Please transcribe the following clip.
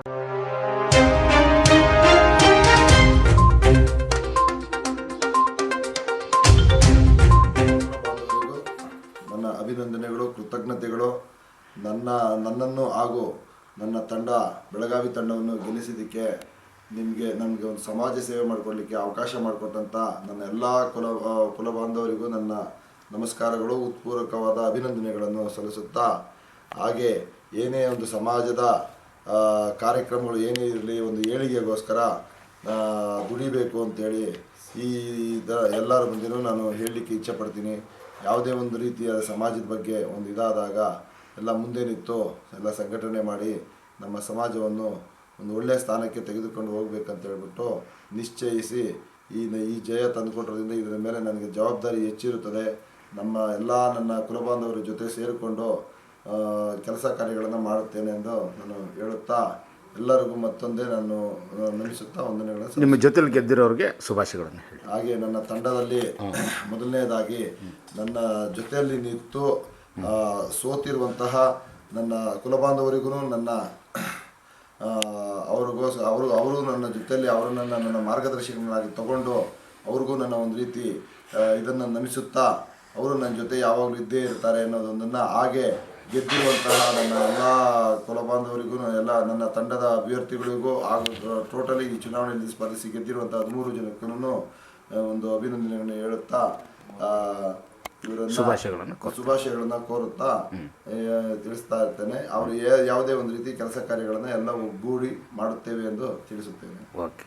ನನ್ನ ಅಭಿನಂದನೆಗಳು, ಕೃತಜ್ಞತೆಗಳು. ನನ್ನನ್ನು ಹಾಗೂ ನನ್ನ ತಂಡ, ಬೆಳಗಾವಿ ತಂಡವನ್ನು ಗೆಲ್ಲಿಸಿದ್ದಕ್ಕೆ ನನಗೆ ಒಂದು ಸಮಾಜ ಸೇವೆ ಮಾಡಿಕೊಡ್ಲಿಕ್ಕೆ ಅವಕಾಶ ಮಾಡಿಕೊಟ್ಟಂಥ ನನ್ನ ಎಲ್ಲ ಕುಲ ಬಾಂಧವರಿಗೂ ನನ್ನ ನಮಸ್ಕಾರಗಳು, ಉತ್ಪೂರ್ವಕವಾದ ಅಭಿನಂದನೆಗಳನ್ನು ಸಲ್ಲಿಸುತ್ತಾ, ಹಾಗೆ ಏನೇ ಒಂದು ಸಮಾಜದ ಕಾರ್ಯಕ್ರಮಗಳು ಏನೇ ಇರಲಿ, ಒಂದು ಏಳಿಗೆಗೋಸ್ಕರ ದುಡಿಬೇಕು ಅಂತೇಳಿ ಎಲ್ಲರ ಮುಂದೆನೂ ನಾನು ಹೇಳಲಿಕ್ಕೆ ಇಚ್ಛೆಪಡ್ತೀನಿ. ಯಾವುದೇ ಒಂದು ರೀತಿಯ ಸಮಾಜದ ಬಗ್ಗೆ ಒಂದು ಇದಾದಾಗ ಎಲ್ಲ ಮುಂದೆ ನಿಂತು ಎಲ್ಲ ಸಂಘಟನೆ ಮಾಡಿ ನಮ್ಮ ಸಮಾಜವನ್ನು ಒಂದು ಒಳ್ಳೆಯ ಸ್ಥಾನಕ್ಕೆ ತೆಗೆದುಕೊಂಡು ಹೋಗ್ಬೇಕಂತ ಹೇಳ್ಬಿಟ್ಟು ನಿಶ್ಚಯಿಸಿ ಈ ಜಯ ತಂದುಕೊಟ್ಟೋದ್ರಿಂದ ಇದರ ಮೇಲೆ ನನಗೆ ಜವಾಬ್ದಾರಿ ಹೆಚ್ಚಿರುತ್ತದೆ. ನನ್ನ ಕುಲಬಾಂಧವರ ಜೊತೆ ಸೇರಿಕೊಂಡು ಕೆಲಸ ಕಾರ್ಯಗಳನ್ನು ಮಾಡುತ್ತೇನೆ ಎಂದು ನಾನು ಹೇಳುತ್ತಾ, ಎಲ್ಲರಿಗೂ ಮತ್ತೊಂದೇ ನಾನು ನಮಿಸುತ್ತಾ ವಂದನೆಗಳನ್ನು. ನಿಮ್ಮ ಜೊತೆಲಿ ಗೆದ್ದಿರೋರಿಗೆ ಶುಭಾಶಯಗಳನ್ನು ಹೇಳಿ. ಹಾಗೆ ನನ್ನ ತಂಡದಲ್ಲಿ ಮೊದಲನೇದಾಗಿ ನನ್ನ ಜೊತೆಯಲ್ಲಿ ನಿಂತು ಸೋತಿರುವಂತಹ ನನ್ನ ಕುಲಬಾಂಧವರಿಗೂ ಅವರು ನನ್ನ ಜೊತೆಯಲ್ಲಿ ನನ್ನ ಮಾರ್ಗದರ್ಶಕನಾಗಿ ತಗೊಂಡು ಅವ್ರಿಗೂ ನನ್ನ ಒಂದು ರೀತಿ ಇದನ್ನು ನಮಿಸುತ್ತಾ, ಅವರು ನನ್ನ ಜೊತೆ ಯಾವಾಗಲೂ ಇದ್ದೇ ಇರ್ತಾರೆ ಅನ್ನೋದೊಂದನ್ನು, ಹಾಗೆ ಗೆದ್ದಿರುವಂತಹ ನನ್ನ ಎಲ್ಲ ಕುಲಬಾಂಧವರಿಗೂ, ಎಲ್ಲ ನನ್ನ ತಂಡದ ಅಭ್ಯರ್ಥಿಗಳಿಗೂ ಹಾಗೂ ಟೋಟಲಿ ಈ ಚುನಾವಣೆಯಲ್ಲಿ ಸ್ಪರ್ಧಿಸಿ ಗೆದ್ದಿರುವಂಥ 13 ಜನಕ್ಕೂ ಒಂದು ಅಭಿನಂದನೆಯನ್ನು ಹೇಳುತ್ತಾ ಶುಭಾಶಯಗಳನ್ನು ಕೋರುತ್ತಾ ತಿಳಿಸ್ತಾ ಇರ್ತೇನೆ. ಅವರು ಯಾವುದೇ ಒಂದು ರೀತಿ ಕೆಲಸ ಕಾರ್ಯಗಳನ್ನು ಎಲ್ಲ ಒಗ್ಗೂಡಿ ಮಾಡುತ್ತೇವೆ ಎಂದು ತಿಳಿಸುತ್ತೇನೆ. ಓಕೆ.